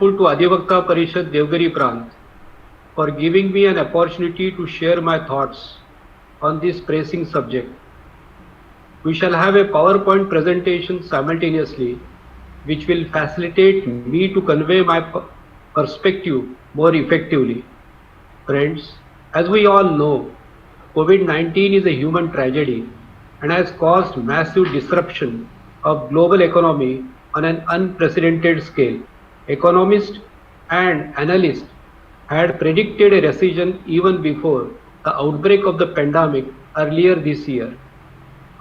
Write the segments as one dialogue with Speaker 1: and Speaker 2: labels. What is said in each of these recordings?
Speaker 1: grateful to Adhivakta Parishad Devgari Prant for giving me an opportunity to share my thoughts on this pressing subject. We shall have a PowerPoint presentation simultaneously, which will facilitate me to convey my perspective more effectively. Friends, as we all know, COVID-19 is a human tragedy and has caused massive disruption of global economy on an unprecedented scale. Economists and analysts had predicted a recession even before the outbreak of the pandemic earlier this year.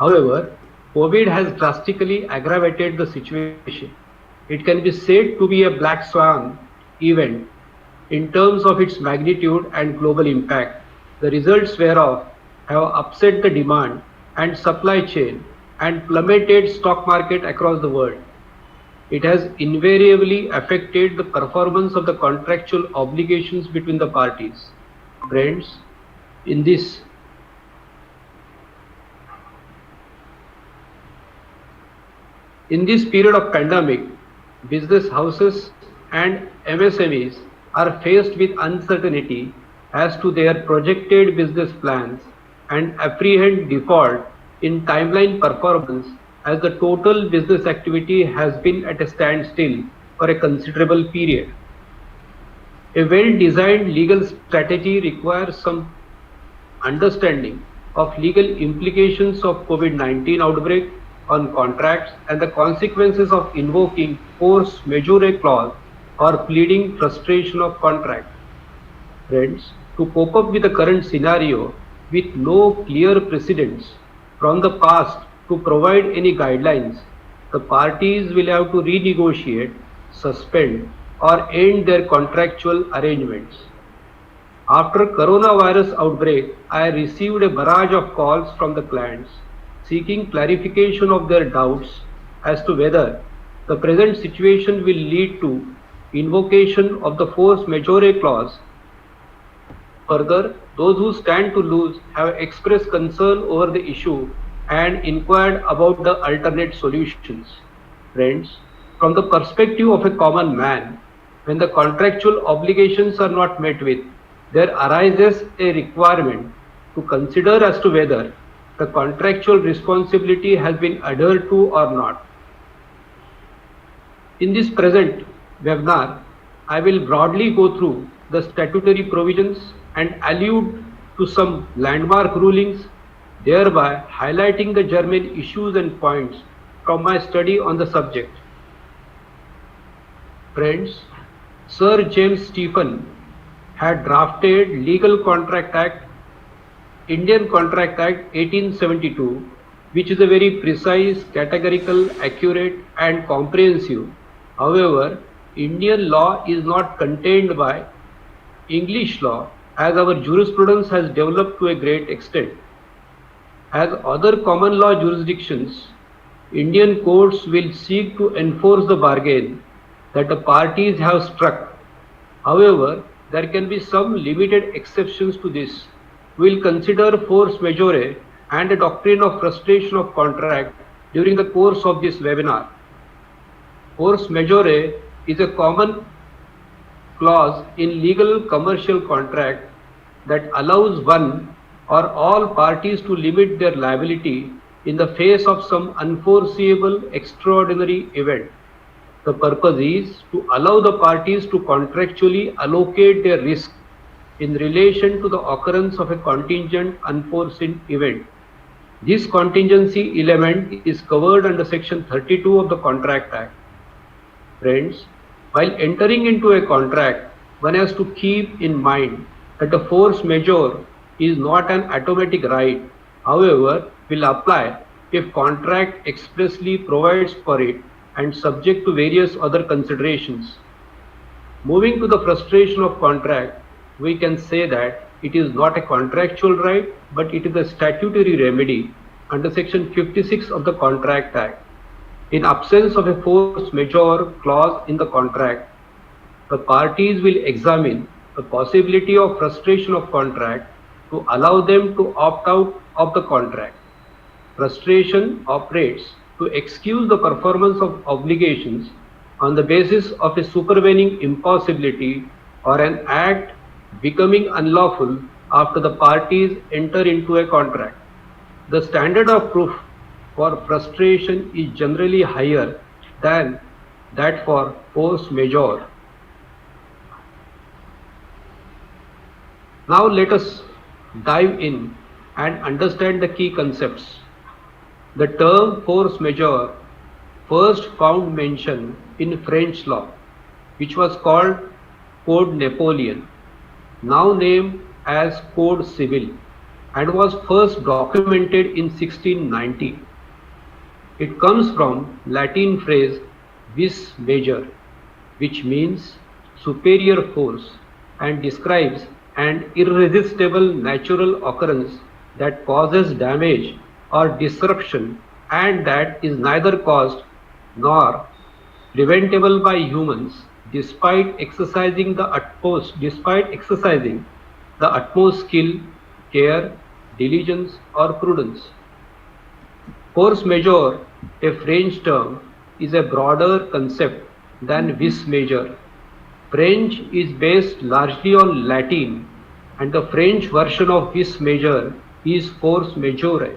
Speaker 1: However, COVID has drastically aggravated the situation. It can be said to be a black swan event in terms of its magnitude and global impact, the results whereof have upset the demand and supply chain and plummeted stock market across the world. It has invariably affected the performance of the contractual obligations between the parties. Friends, in this period of pandemic, business houses and MSMEs are faced with uncertainty as to their projected business plans and apprehend default in timeline performance as the total business activity has been at a standstill for a considerable period. A well-designed legal strategy requires some understanding of legal implications of COVID-19 outbreak on contracts and the consequences of invoking force majeure clause or pleading frustration of contract. Friends, to cope up with the current scenario with no clear precedents from the past to provide any guidelines, the parties will have to renegotiate, suspend, or end their contractual arrangements. After coronavirus outbreak, I received a barrage of calls from the clients seeking clarification of their doubts as to whether the present situation will lead to invocation of the force majeure clause. Further, those who stand to lose have expressed concern over the issue and inquired about the alternate solutions. Friends, from the perspective of a common man, when the contractual obligations are not met with, there arises a requirement to consider as to whether the contractual responsibility has been adhered to or not. In this present webinar, I will broadly go through the statutory provisions and allude to some landmark rulings, thereby highlighting the germane issues and points from my study on the subject. Friends, Sir James Stephen had drafted Legal Contract Act, Indian Contract Act 1872, which is a very precise, categorical, accurate and comprehensive. However, Indian law is not contained by English law as our jurisprudence has developed to a great extent. As other common law jurisdictions, Indian courts will seek to enforce the bargain that the parties have struck. However, there can be some limited exceptions to this. We will consider force majeure and the doctrine of frustration of contract during the course of this webinar. Force majeure is a common clause in legal commercial contract that allows one or all parties to limit their liability in the face of some unforeseeable extraordinary event. The purpose is to allow the parties to contractually allocate their risk in relation to the occurrence of a contingent unforeseen event. This contingency element is covered under Section 32 of the Contract Act. Friends, while entering into a contract, one has to keep in mind that the force majeure is not an automatic right, however, will apply if contract expressly provides for it and subject to various other considerations. Moving to the frustration of contract, we can say that it is not a contractual right, but it is a statutory remedy under Section 56 of the Contract Act. In absence of a force majeure clause in the contract, the parties will examine the possibility of frustration of contract to allow them to opt out of the contract. Frustration operates to excuse the performance of obligations on the basis of a supervening impossibility or an act becoming unlawful after the parties enter into a contract. The standard of proof for frustration is generally higher than that for force majeure. Now let us dive in and understand the key concepts. The term force majeure first found mention in French law, which was called Code Napoleon, now named as Code Civil, and was first documented in 1690. It comes from Latin phrase vis major, which means superior force and describes an irresistible natural occurrence that causes damage or disruption and that is neither caused nor preventable by humans despite exercising the utmost skill, care, diligence or prudence. Force majeure, a French term, is a broader concept than vis major. French is based largely on Latin, and the French version of vis major is force majeure.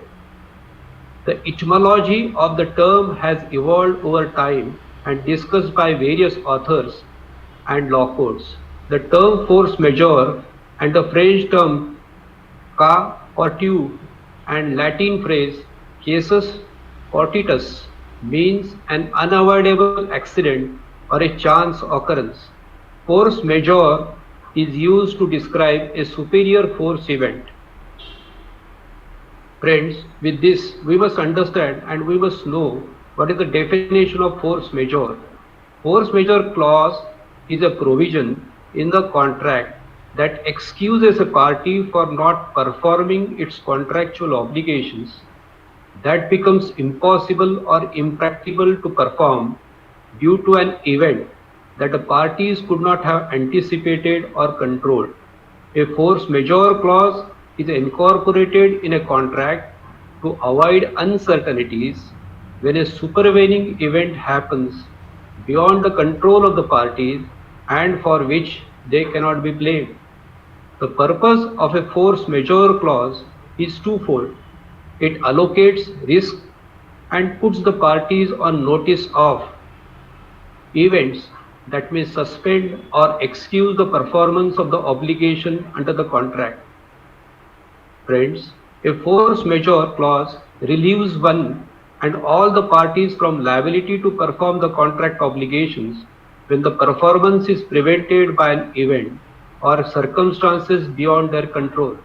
Speaker 1: The etymology of the term has evolved over time and discussed by various authors and law courts. The term force majeure and the French term cas fortuit and Latin phrase casus fortuitus means an unavoidable accident or a chance occurrence. Force majeure is used to describe a superior force event. Friends, with this we must understand and we must know what is the definition of force majeure. Force majeure clause is a provision in the contract that excuses a party for not performing its contractual obligations that becomes impossible or impracticable to perform due to an event that the parties could not have anticipated or controlled. A force majeure clause is incorporated in a contract to avoid uncertainties when a supervening event happens beyond the control of the parties and for which they cannot be blamed. The purpose of a force majeure clause is twofold. It allocates risk and puts the parties on notice of events that may suspend or excuse the performance of the obligation under the contract. Friends, a force majeure clause relieves one and all the parties from liability to perform the contract obligations when the performance is prevented by an event or circumstances beyond their control.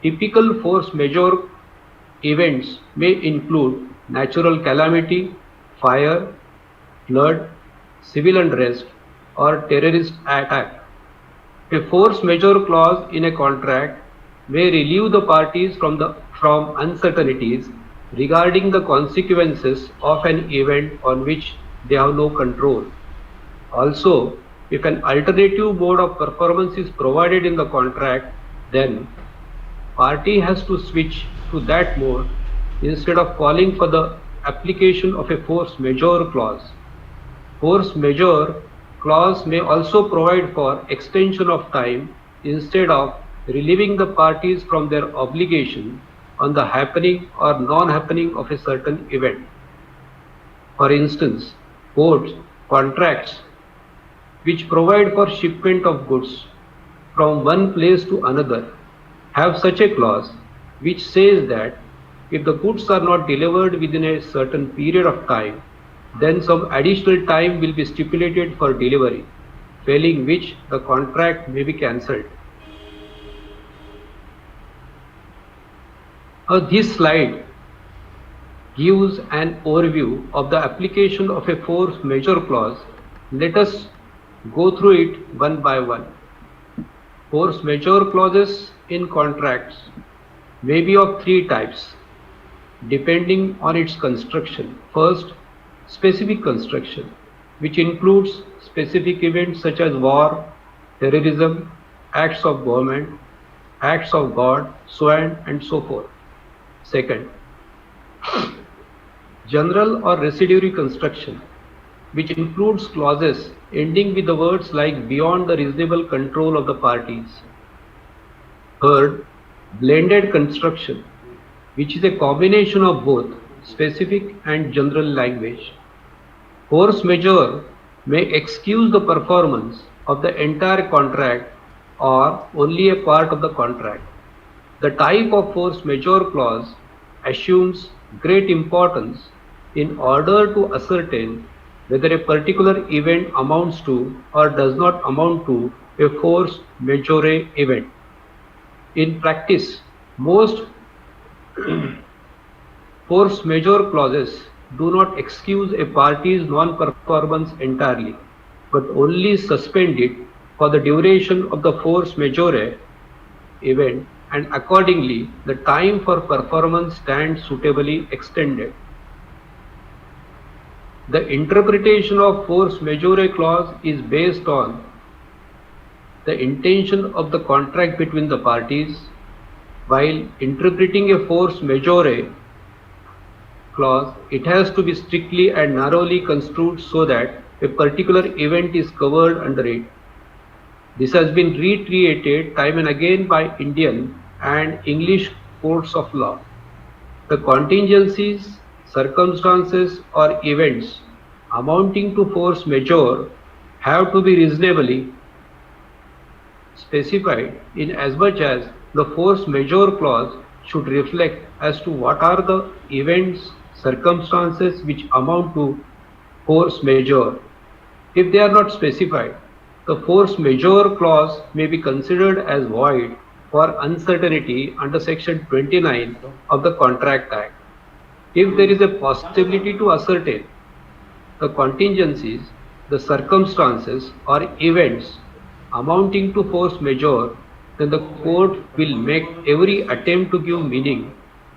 Speaker 1: Typical force majeure events may include natural calamity, fire, flood, civil unrest, or terrorist attack. A force majeure clause in a contract may relieve the parties from uncertainties regarding the consequences of an event on which they have no control. Also, if an alternative mode of performance is provided in the contract, then party has to switch to that mode instead of calling for the application of a force majeure clause. Force majeure clause may also provide for extension of time instead of relieving the parties from their obligation on the happening or non-happening of a certain event. For instance, contracts which provide for shipment of goods from one place to another have such a clause which says that if the goods are not delivered within a certain period of time, then some additional time will be stipulated for delivery, failing which the contract may be cancelled. This slide gives an overview of the application of a force majeure clause. Let us go through it one by one. Force majeure clauses in contracts may be of three types depending on its construction. First, specific construction, which includes specific events such as war, terrorism, acts of government, acts of God, so on and so forth. Second, general or residuary construction, which includes clauses ending with the words like beyond the reasonable control of the parties. Third, blended construction, which is a combination of both specific and general language. Force majeure may excuse the performance of the entire contract or only a part of the contract. The type of force majeure clause assumes great importance in order to ascertain whether a particular event amounts to or does not amount to a force majeure event. In practice, most force majeure clauses do not excuse a party's non-performance entirely, but only suspend it for the duration of the force majeure event, and accordingly the time for performance stands suitably extended. The interpretation of force majeure clause is based on the intention of the contract between the parties, while interpreting a force majeure clause, it has to be strictly and narrowly construed so that a particular event is covered under it. This has been reiterated time and again by Indian and English courts of law. The contingencies, circumstances, or events amounting to force majeure have to be reasonably specified in as much as the force majeure clause should reflect as to what are the events, circumstances which amount to force majeure. If they are not specified, the force majeure clause may be considered as void for uncertainty under Section 29 of the Contract Act. If there is a possibility to ascertain the contingencies, the circumstances, or events amounting to force majeure, then the court will make every attempt to give meaning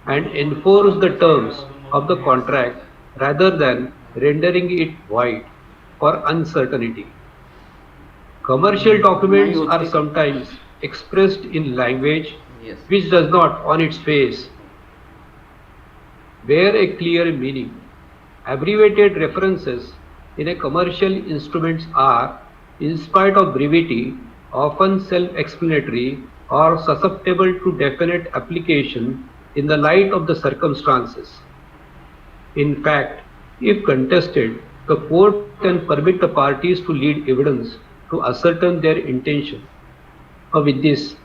Speaker 1: and enforce the terms of the contract rather than rendering it void for uncertainty. Commercial documents are sometimes expressed in language which does not, on its face, bear a clear meaning. Abbreviated references in a commercial instruments are, in spite of brevity, often self-explanatory or susceptible to definite application in the light of the circumstances. In fact, if contested, the court can permit the parties to lead evidence to ascertain their intention. With this,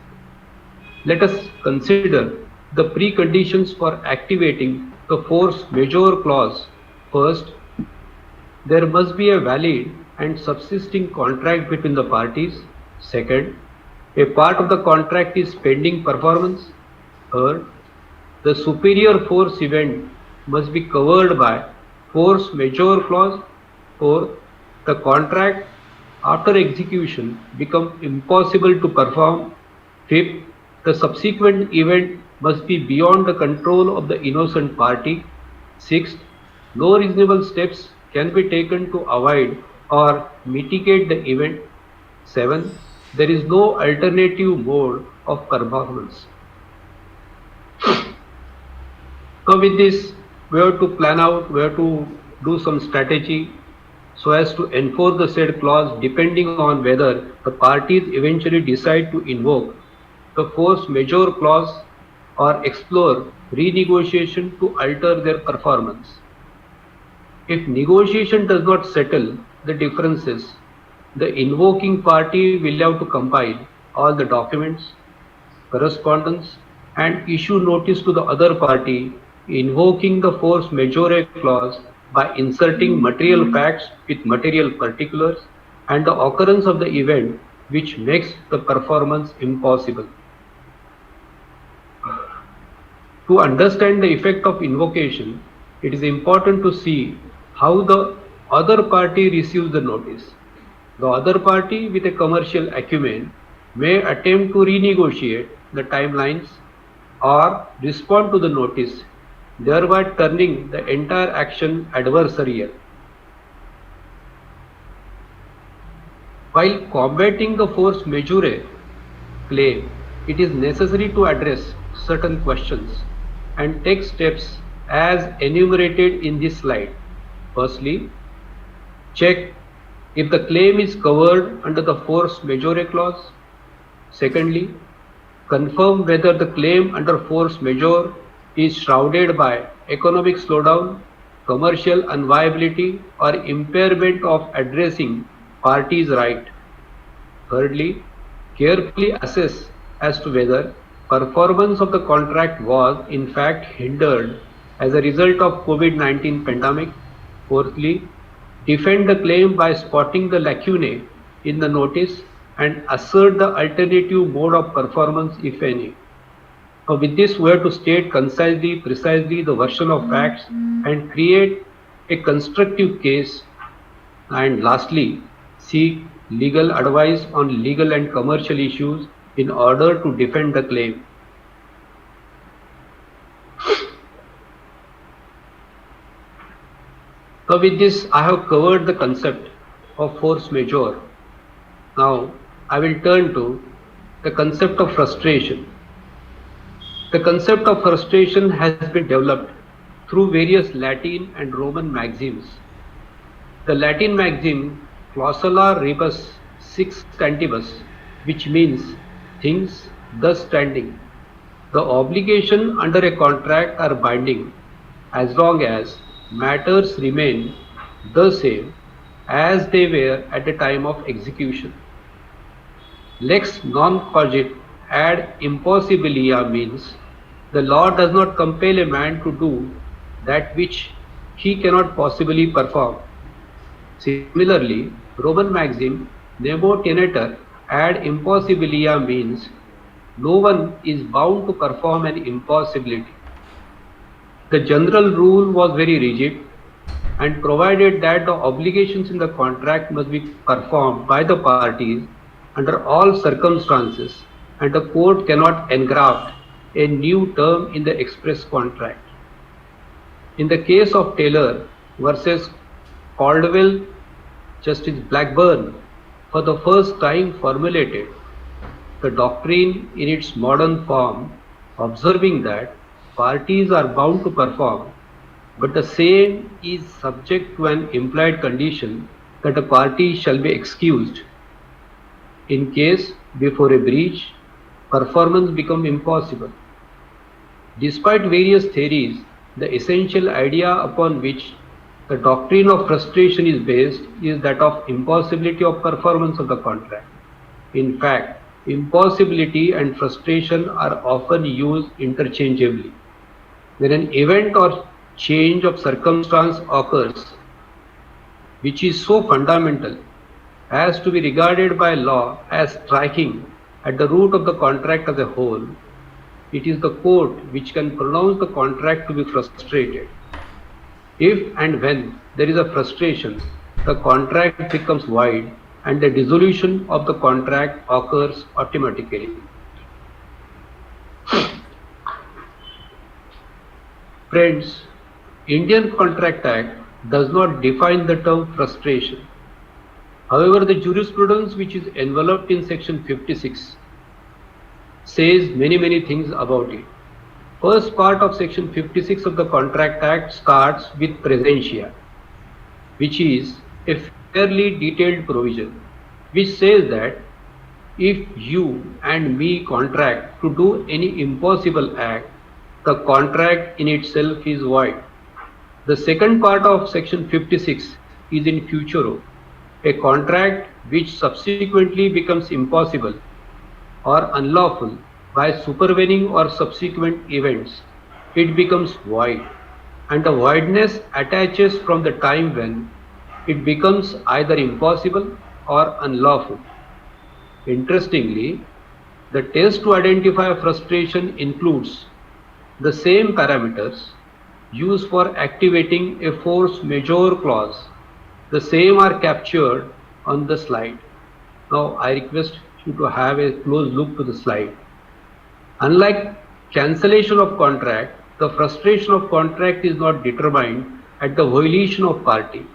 Speaker 1: let us consider the preconditions for activating the force majeure clause. First, there must be a valid and subsisting contract between the parties. Second, a part of the contract is pending performance. Third, the superior force event must be covered by force majeure clause. Fourth, the contract after execution become impossible to perform. Fifth, the subsequent event must be beyond the control of the innocent party. Sixth, no reasonable steps can be taken to avoid or mitigate the event. Seventh, there is no alternative mode of performance. Now with this, we have to plan out, we have to do some strategy so as to enforce the said clause depending on whether the parties eventually decide to invoke the force majeure clause or explore renegotiation to alter their performance. If negotiation does not settle the differences, the invoking party will have to compile all the documents, correspondence, and issue notice to the other party invoking the force majeure clause by inserting material facts with material particulars and the occurrence of the event which makes the performance impossible. To understand the effect of invocation, it is important to see how the other party receives the notice. The other party with a commercial acumen may attempt to renegotiate the timelines or respond to the notice, thereby turning the entire action adversarial. While combating the force majeure claim, it is necessary to address certain questions and take steps as enumerated in this slide. Firstly, Check if the claim is covered under the force majeure clause. Secondly, confirm whether the claim under force majeure is shrouded by economic slowdown, commercial unviability, or impairment of addressing parties' right. Thirdly, carefully assess as to whether performance of the contract was in fact hindered as a result of COVID-19 pandemic. Fourthly, defend the claim by spotting the lacunae in the notice and assert the alternative mode of performance if any. Now with this we have to state concisely, precisely the version of facts and create a constructive case, and lastly, seek legal advice on legal and commercial issues in order to defend the claim. Now with this, I have covered the concept of force majeure. Now I will turn to the concept of frustration. The concept of frustration has been developed through various Latin and Roman maxims. The Latin maxim clausula rebus sic stantibus, which means things thus standing. The obligation under a contract are binding as long as matters remain the same as they were at the time of execution. Lex non cogit ad impossibilia means the law does not compel a man to do that which he cannot possibly perform. Similarly, Roman maxim nemo tenetur ad impossibilia means no one is bound to perform an impossibility. The general rule was very rigid and provided that the obligations in the contract must be performed by the parties under all circumstances, and the court cannot engraft a new term in the express contract. In the case of Taylor versus Caldwell, Justice Blackburn for the first time formulated the doctrine in its modern form, observing that parties are bound to perform, but the same is subject to an implied condition that a party shall be excused. In case before a breach, performance becomes impossible. Despite various theories, the essential idea upon which the doctrine of frustration is based is that of impossibility of performance of the contract. In fact, impossibility and frustration are often used interchangeably. When an event or change of circumstance occurs, which is so fundamental as to be regarded by law as striking at the root of the contract as a whole, it is the court which can pronounce the contract to be frustrated. If and when there is a frustration, the contract becomes void and the dissolution of the contract occurs automatically. Friends, Indian Contract Act does not define the term frustration. However, the jurisprudence which is enveloped in section 56 says many things about it. First part of section 56 of the Contract Act starts with praesentia, which is a fairly detailed provision which says that if you and me contract to do any impossible act, the contract in itself is void. The second part of section 56 is in futuro, a contract which subsequently becomes impossible or unlawful by supervening or subsequent events, it becomes void, and the voidness attaches from the time when it becomes either impossible or unlawful. Interestingly, the test to identify frustration includes the same parameters used for activating a force majeure clause. The same are captured on the slide. Now I request you to have a close look to the slide. Unlike cancellation of contract, the frustration of contract is not determined at the volition of party.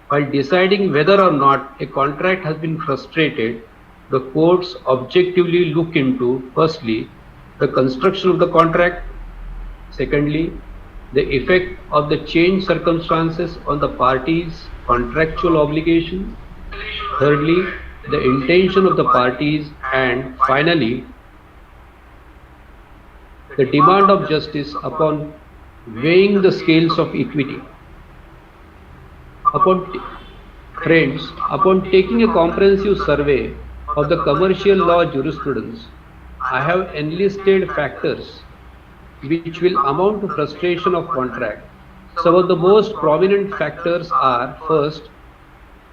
Speaker 1: While deciding whether or not a contract has been frustrated, the courts objectively look into, firstly, the construction of the contract, secondly, the effect of the changed circumstances on the parties' contractual obligations, thirdly, the intention of the parties, and finally, the demand of justice upon weighing the scales of equity. Upon Friends, upon taking a comprehensive survey of the commercial law jurisprudence, I have enlisted factors which will amount to frustration of contract. Some of the most prominent factors are: first,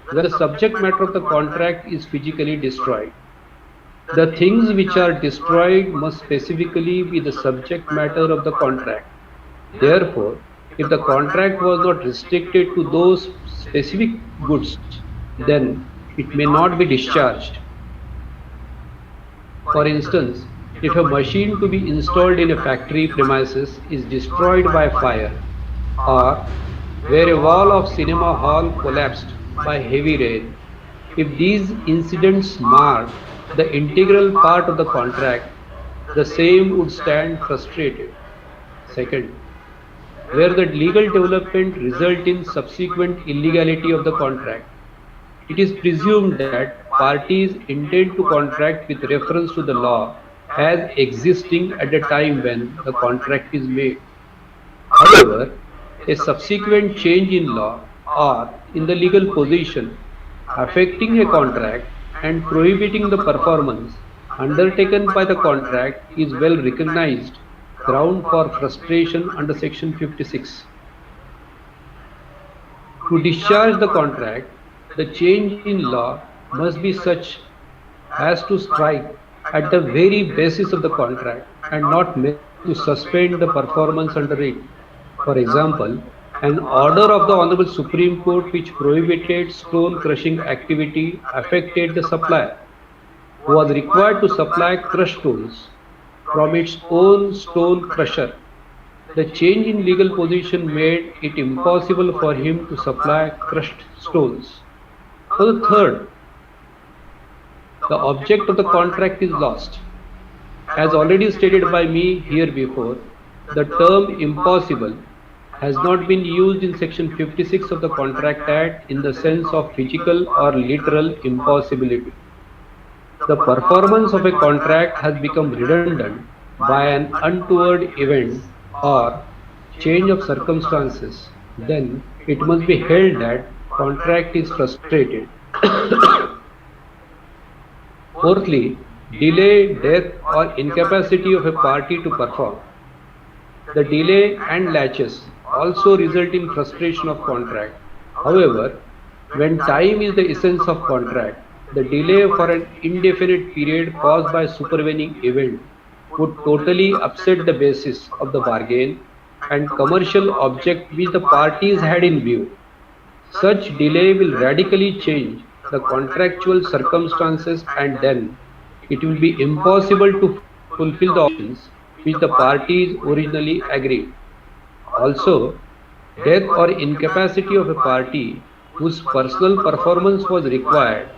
Speaker 1: where the subject matter of the contract is physically destroyed. The things which are destroyed must specifically be the subject matter of the contract. Therefore, if the contract was not restricted to those specific goods, then it may not be discharged. For instance, if a machine to be installed in a factory premises is destroyed by fire, or where a wall of cinema hall collapsed by heavy rain, if these incidents mark the integral part of the contract, the same would stand frustrated. Second, where the legal development result in subsequent illegality of the contract. It is presumed that parties intend to contract with reference to the law as existing at the time when the contract is made. However, a subsequent change in law or in the legal position affecting a contract and prohibiting the performance undertaken by the contract is well recognized ground for frustration under Section 56. To discharge the contract, the change in law must be such as to strike at the very basis of the contract and not merely to suspend the performance under it. For example, an order of the Honorable Supreme Court which prohibited stone crushing activity affected the supplier, who was required to supply crushed stones from its own stone crusher. The change in legal position made it impossible for him to supply crushed stones. For the third, the object of the contract is lost. As already stated by me here before, the term impossible has not been used in Section 56 of the Contract Act in the sense of physical or literal impossibility. The performance of a contract has become redundant by an untoward event or change of circumstances, then it must be held that contract is frustrated. Fourthly, delay, death or incapacity of a party to perform. The delay and laches also result in frustration of contract. However, when time is the essence of contract, the delay for an indefinite period caused by supervening event would totally upset the basis of the bargain and commercial object which the parties had in view. Such delay will radically change the contractual circumstances, and then it will be impossible to fulfill the options which the parties originally agreed. Also, death or incapacity of a party whose personal performance was required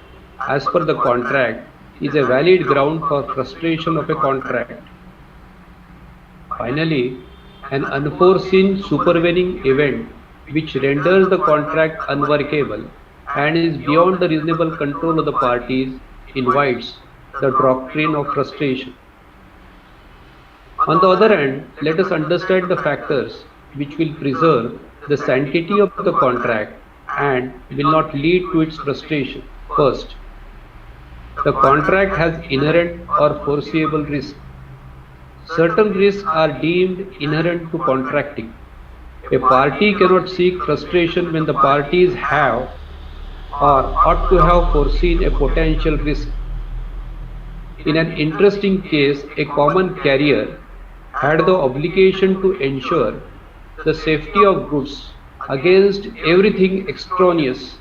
Speaker 1: as per the contract is a valid ground for frustration of a contract. Finally, an unforeseen supervening event which renders the contract unworkable and is beyond the reasonable control of the parties invites the doctrine of frustration. On the other hand, let us understand the factors which will preserve the sanctity of the contract and will not lead to its frustration. First, the contract has inherent or foreseeable risk. Certain risks are deemed inherent to contracting. A party cannot seek frustration when the parties have or ought to have foreseen a potential risk. In an interesting case, a common carrier had the obligation to ensure the safety of goods against everything extraneous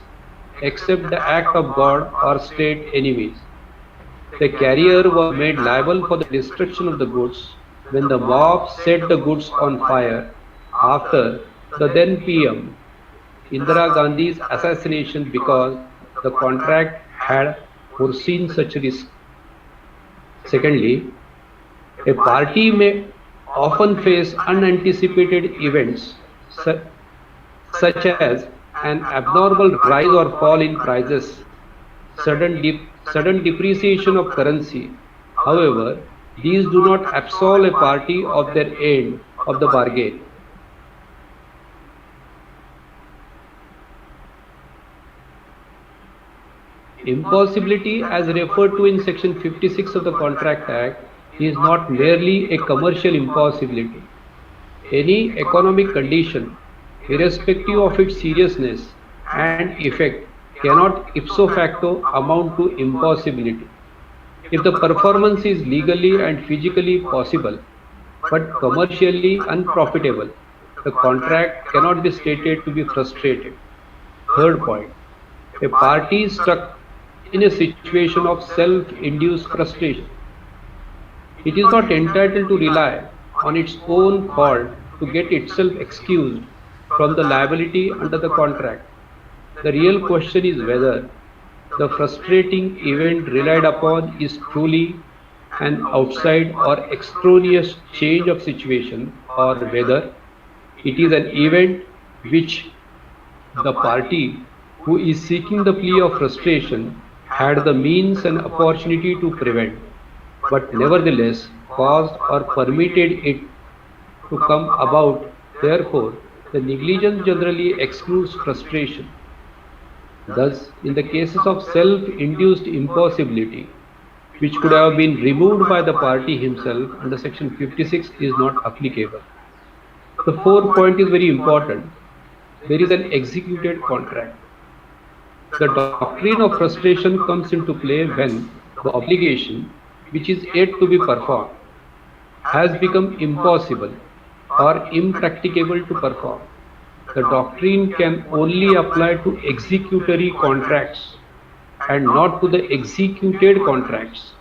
Speaker 1: except the act of God or state enemies. The carrier was made liable for the destruction of the goods when the mob set the goods on fire after the then PM Indira Gandhi's assassination because the contract had foreseen such risk. Secondly, a party may often face unanticipated events such as an abnormal rise or fall in prices, sudden depreciation of currency. However, these do not absolve a party of their end of the bargain. Impossibility, as referred to in Section 56 of the Contract Act, is not merely a commercial impossibility. Any economic condition, irrespective of its seriousness and effect, cannot ipso facto amount to impossibility. If the performance is legally and physically possible, but commercially unprofitable, the contract cannot be stated to be frustrated. Third point, a party is stuck in a situation of self-induced frustration. It is not entitled to rely on its own fault to get itself excused from the liability under the contract. The real question is whether the frustrating event relied upon is truly an outside or extraneous change of situation, or whether it is an event which the party who is seeking the plea of frustration had the means and opportunity to prevent, but nevertheless caused or permitted it to come about. Therefore, the negligence generally excludes frustration. Thus, in the cases of self-induced impossibility, which could have been removed by the party himself under Section 56, is not applicable. The fourth point is very important. There is an executed contract. The doctrine of frustration comes into play when the obligation, which is yet to be performed, has become impossible or impracticable to perform. The doctrine can only apply to executory contracts and not to the executed contracts,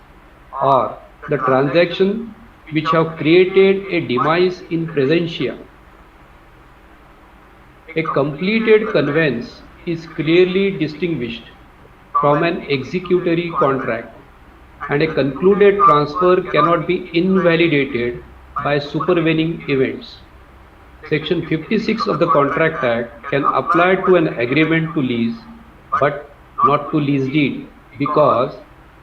Speaker 1: or the transactions which have created a demise in presentia. A completed conveyance is clearly distinguished from an executory contract, and a concluded transfer cannot be invalidated by supervening events. Section 56 of the Contract Act can apply to an agreement to lease, but not to lease deed, because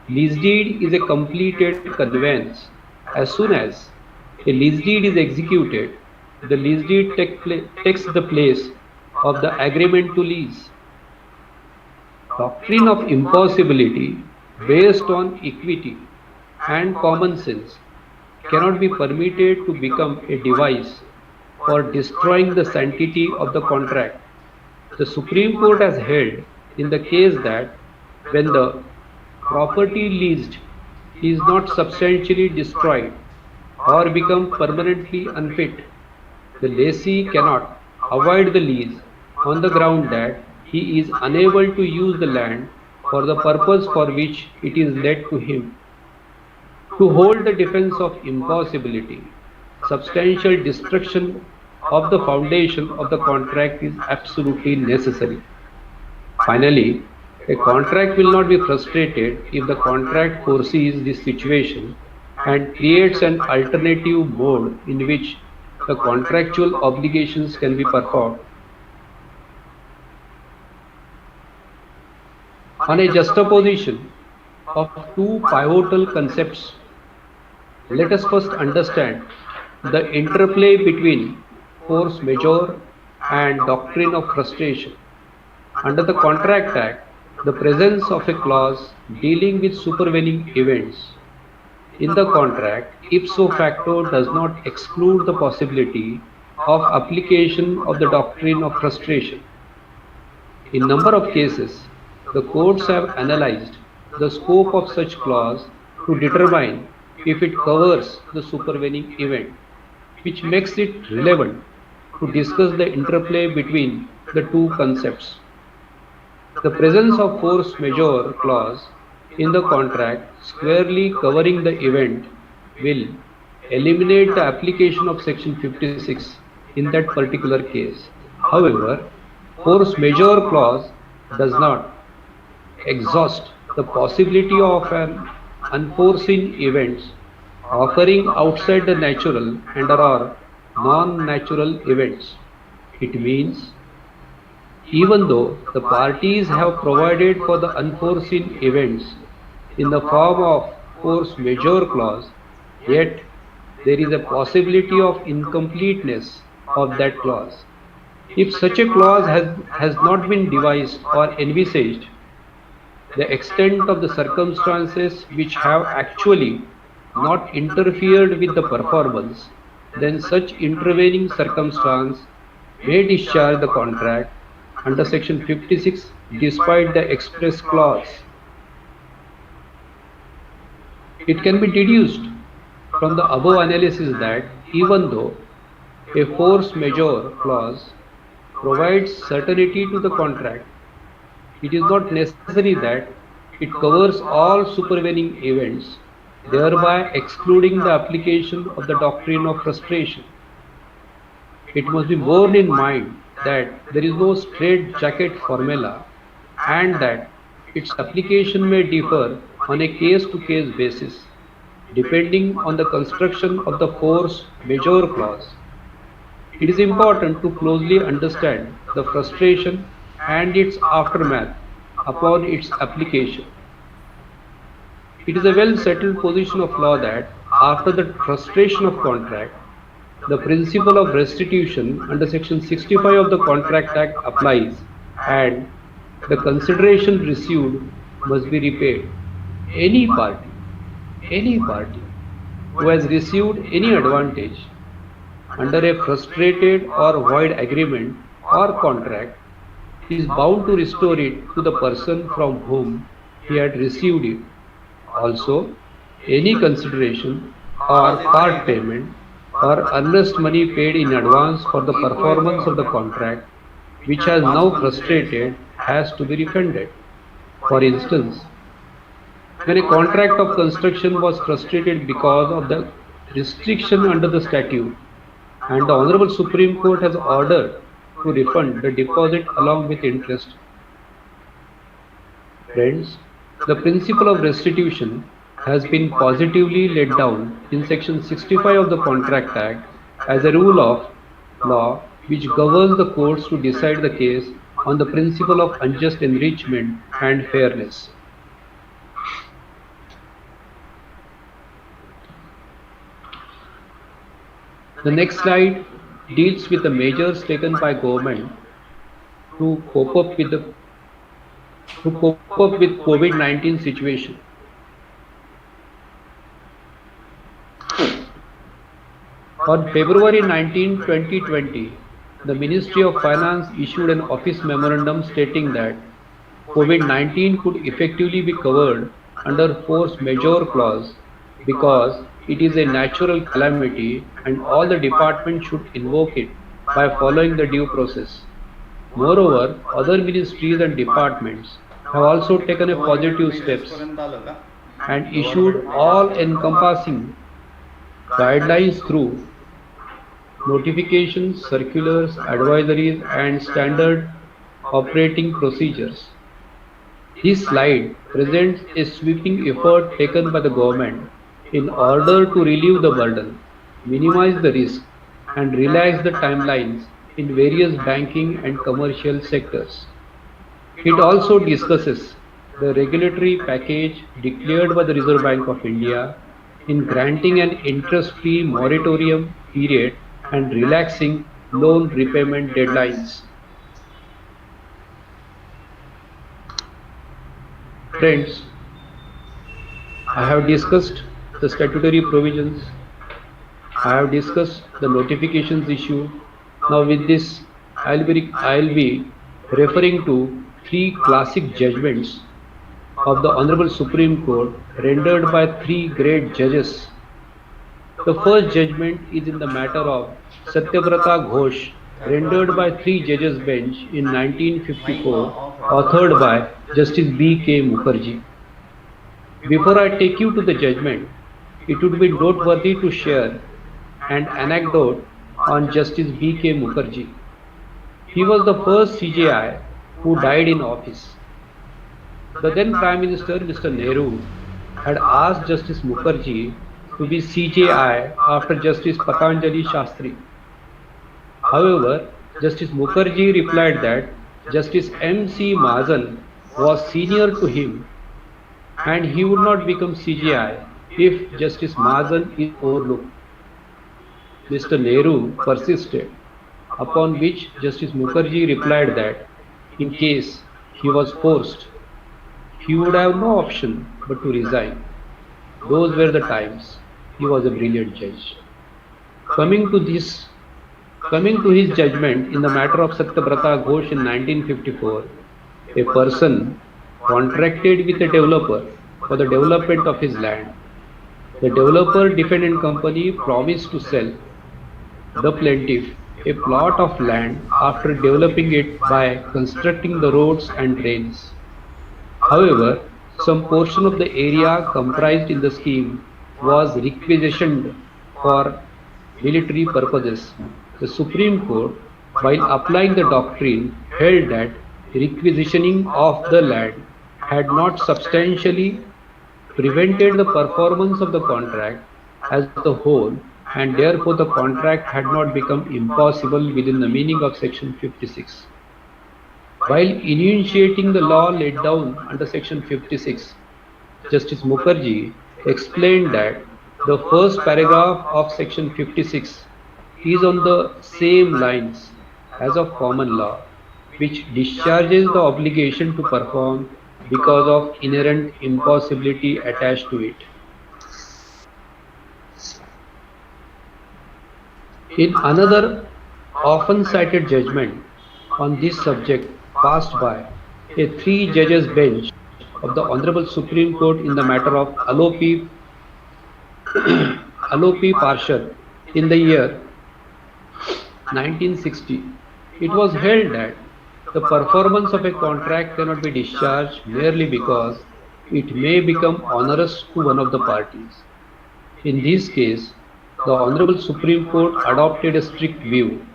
Speaker 1: lease deed is a completed conveyance. As soon as a lease deed is executed, the lease deed takes the place of the agreement to lease. Doctrine of impossibility based on equity and common sense cannot be permitted to become a device for destroying the sanctity of the contract. The Supreme Court has held in the case that when the property leased is not substantially destroyed or become permanently unfit, the lessee cannot avoid the lease on the ground that he is unable to use the land for the purpose for which it is let to him. To hold the defense of impossibility, substantial destruction of the foundation of the contract is absolutely necessary. Finally, a contract will not be frustrated if the contract foresees this situation and creates an alternative mode in which the contractual obligations can be performed. On a juxtaposition of two pivotal concepts, let us first understand the interplay between force majeure and doctrine of frustration. Under the Contract Act, the presence of a clause dealing with supervening events in the contract ipso facto does not exclude the possibility of application of the doctrine of frustration. In number of cases, the courts have analyzed the scope of such clause to determine if it covers the supervening event, which makes it relevant to discuss the interplay between the two concepts. The presence of force majeure clause in the contract squarely covering the event will eliminate the application of Section 56 in that particular case. However, force majeure clause does not exhaust the possibility of an unforeseen events occurring outside the natural and are non-natural events. It means even though the parties have provided for the unforeseen events in the form of force majeure clause, yet there is a possibility of incompleteness of that clause. If such a clause has not been devised or envisaged, the extent of the circumstances which have actually not interfered with the performance, then such intervening circumstance may discharge the contract under section 56 despite the express clause. It can be deduced from the above analysis that even though a force majeure clause provides certainty to the contract, it is not necessary that it covers all supervening events, thereby excluding the application of the doctrine of frustration. It must be borne in mind that there is no straight-jacket formula and that its application may differ on a case-to-case basis, depending on the construction of the force majeure clause. It is important to closely understand the frustration and its aftermath upon its application. It is a well settled position of law that after the frustration of contract, the principle of restitution under section 65 of the Contract Act applies and the consideration received must be repaid. Any party who has received any advantage under a frustrated or void agreement or contract is bound to restore it to the person from whom he had received it. Also, any consideration or part payment or earnest money paid in advance for the performance of the contract which has now frustrated has to be refunded. For instance, when a contract of construction was frustrated because of the restriction under the statute, and the Honorable Supreme Court has ordered to refund the deposit along with interest. Friends, the principle of restitution has been positively laid down in section 65 of the Contract Act as a rule of law which governs the courts to decide the case on the principle of unjust enrichment and fairness. The next slide deals with the measures taken by government to cope up with COVID-19 situation. On February 19, 2020, the Ministry of Finance issued an office memorandum stating that COVID-19 could effectively be covered under force majeure clause because it is a natural calamity and all the departments should invoke it by following the due process. Moreover, other ministries and departments have also taken a positive steps and issued all-encompassing guidelines through notifications, circulars, advisories, and standard operating procedures. This slide presents a sweeping effort taken by the government in order to relieve the burden, minimize the risk, and relax the timelines in various banking and commercial sectors. It also discusses the regulatory package declared by the Reserve Bank of India in granting an interest-free moratorium period and relaxing loan repayment deadlines. Friends, I have discussed the statutory provisions. I have discussed the notifications issue. Now with this, I'll be referring to three classic judgments of the Honorable Supreme Court rendered by three great judges. The first judgment is in the matter of Satyavrata Ghosh, rendered by three judges bench in 1954, authored by Justice B.K. Mukherjee. Before I take you to the judgment, it would be noteworthy to share an anecdote on Justice B.K. Mukherjee. He was the first CJI who died in office. The then Prime Minister, Mr. Nehru, had asked Justice Mukherjee to be CJI after Justice Patanjali Shastri. However, Justice Mukherjee replied that Justice M.C. Mahajan was senior to him and he would not become CJI if Justice Mahajan is overlooked. Mr. Nehru persisted, upon which Justice Mukherjee replied that in case he was forced, he would have no option but to resign. Those were the times. He was a brilliant judge. Coming to this, Coming to his judgment in the matter of Satyabrata Ghosh in 1954, a person contracted with a developer for the development of his land. The developer defendant company promised to sell the plaintiff a plot of land after developing it by constructing the roads and drains. However, some portion of the area comprised in the scheme was requisitioned for military purposes. The Supreme Court, while applying the doctrine, held that requisitioning of the land had not substantially prevented the performance of the contract as a whole, and therefore the contract had not become impossible within the meaning of Section 56. While enunciating the law laid down under Section 56, Justice Mukherjee explained that the first paragraph of Section 56 is on the same lines as of common law, which discharges the obligation to perform because of inherent impossibility attached to it. In another often cited judgment on this subject passed by a three-judges bench of the Honorable Supreme Court in the matter of Alopi Parshad in the year 1960, it was held that the performance of a contract cannot be discharged merely because it may become onerous to one of the parties. In this case, the Honorable Supreme Court adopted a strict view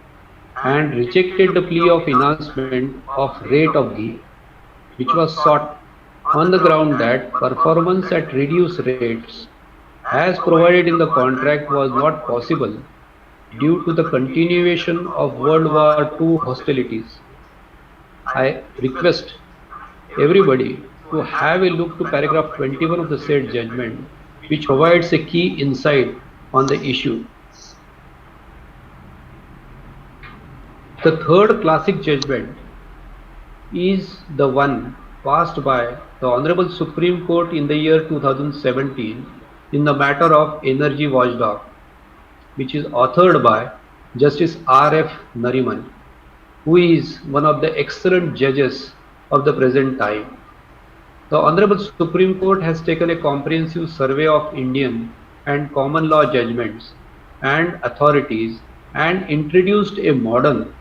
Speaker 1: and rejected the plea of enhancement of rate of ghee, which was sought on the ground that performance at reduced rates as provided in the contract was not possible due to the continuation of World War II hostilities. I request everybody to have a look to paragraph 21 of the said judgment, which provides a key insight on the issue. The third classic judgment is the one passed by the Honorable Supreme Court in the year 2017 in the matter of Energy Watchdog, which is authored by Justice R.F. Nariman, who is one of the excellent judges of the present time. The Honorable Supreme Court has taken a comprehensive survey of Indian and common law judgments and authorities and introduced a modern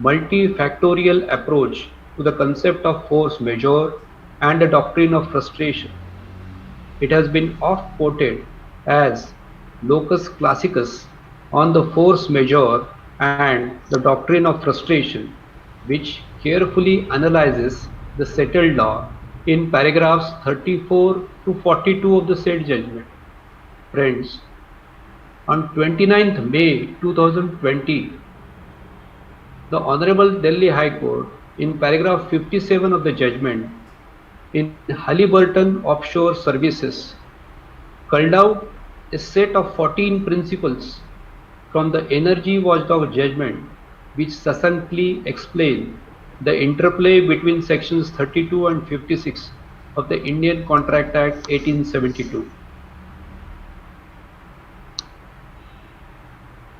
Speaker 1: multifactorial approach to the concept of force majeure and the doctrine of frustration. It has been oft quoted as locus classicus on the force majeure and the doctrine of frustration, which carefully analyzes the settled law in paragraphs 34 to 42 of the said judgment. Friends, on 29th May 2020, the Honorable Delhi High Court, in paragraph 57 of the judgment, in Halliburton Offshore Services, called out a set of 14 principles from the Energy Watchdog judgment, which succinctly explain the interplay between sections 32 and 56 of the Indian Contract Act 1872.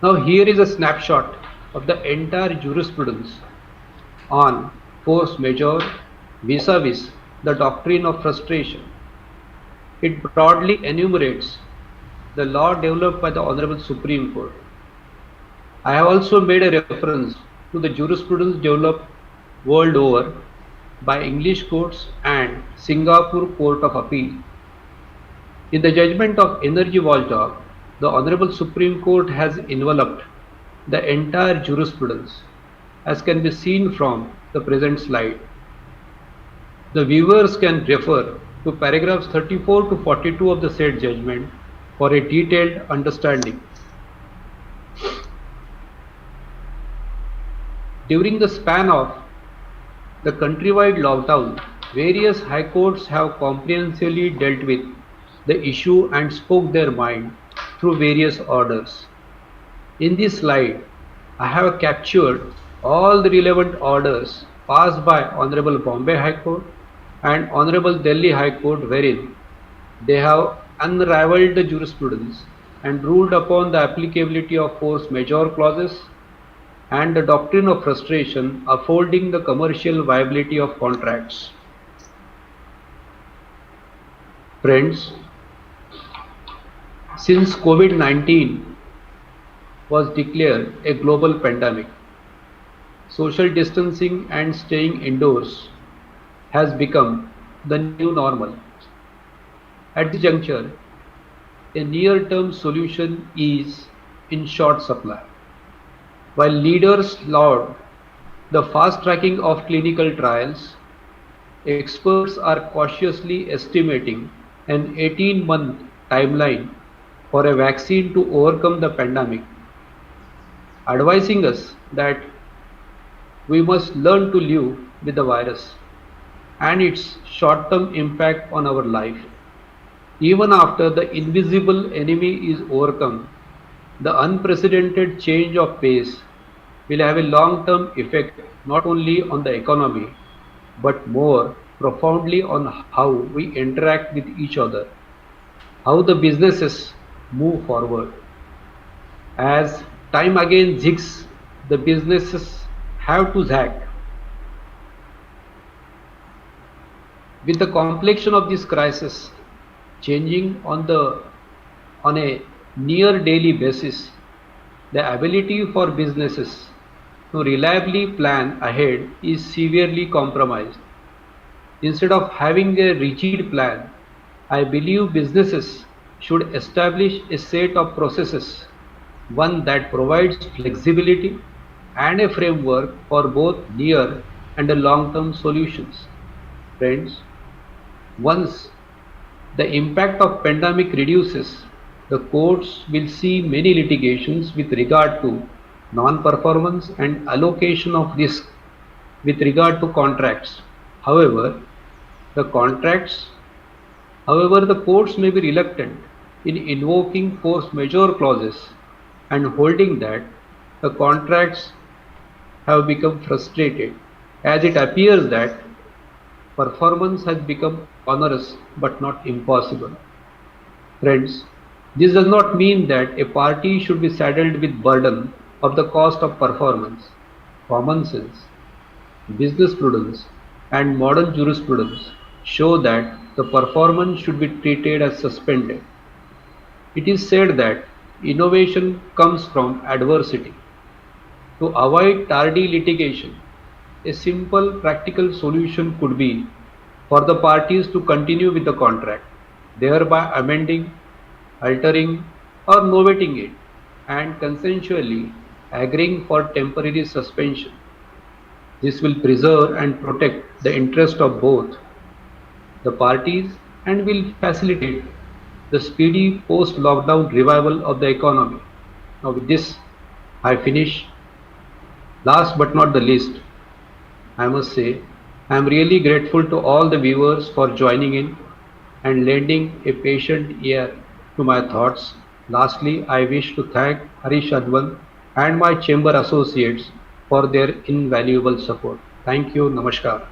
Speaker 1: Now here is a snapshot of the entire jurisprudence on force majeure vis-a-vis the doctrine of frustration. It broadly enumerates the law developed by the Honorable Supreme Court. I have also made a reference to the jurisprudence developed world over by English courts and Singapore Court of Appeal. In the judgment of Energy Watchdog, the Honorable Supreme Court has enveloped the entire jurisprudence, as can be seen from the present slide. The viewers can refer to paragraphs 34 to 42 of the said judgment for a detailed understanding. During the span of the countrywide lockdown, various high courts have comprehensively dealt with the issue and spoke their mind through various orders. In this slide, I have captured all the relevant orders passed by Honorable Bombay High Court and Honorable Delhi High Court wherein they have unraveled the jurisprudence and ruled upon the applicability of force majeure clauses and the doctrine of frustration upholding the commercial viability of contracts. Friends, since COVID-19 was declared a global pandemic, social distancing and staying indoors has become the new normal. At this juncture, a near-term solution is in short supply. While leaders laud the fast-tracking of clinical trials, experts are cautiously estimating an 18-month timeline for a vaccine to overcome the pandemic, advising us that we must learn to live with the virus and its short-term impact on our life. Even after the invisible enemy is overcome, the unprecedented change of pace will have a long-term effect not only on the economy, but more profoundly on how we interact with each other, how the businesses move forward. As time again zigs, the businesses have to zag. With the complexion of this crisis changing on a near daily basis, the ability for businesses to reliably plan ahead is severely compromised. Instead of having a rigid plan, I believe businesses should establish a set of processes, one that provides flexibility and a framework for both near and long-term solutions. Friends, once the impact of pandemic reduces, the courts will see many litigations with regard to non-performance and allocation of risk with regard to contracts. However, the contracts, however, the courts may be reluctant in invoking force majeure clauses and holding that the contracts have become frustrated, as it appears that performance has become onerous but not impossible. Friends, this does not mean that a party should be saddled with burden of the cost of performance. Common sense, business prudence, and modern jurisprudence show that the performance should be treated as suspended. It is said that innovation comes from adversity. To avoid tardy litigation, a simple practical solution could be for the parties to continue with the contract, thereby amending, altering, or novating it, and consensually agreeing for temporary suspension. This will preserve and protect the interest of both the parties and will facilitate the speedy post-lockdown revival of the economy. Now with this, I finish. Last but not the least, I must say, I am really grateful to all the viewers for joining in and lending a patient ear to my thoughts. Lastly, I wish to thank Harish Advan and my chamber associates for their invaluable support. Thank you. Namaskar.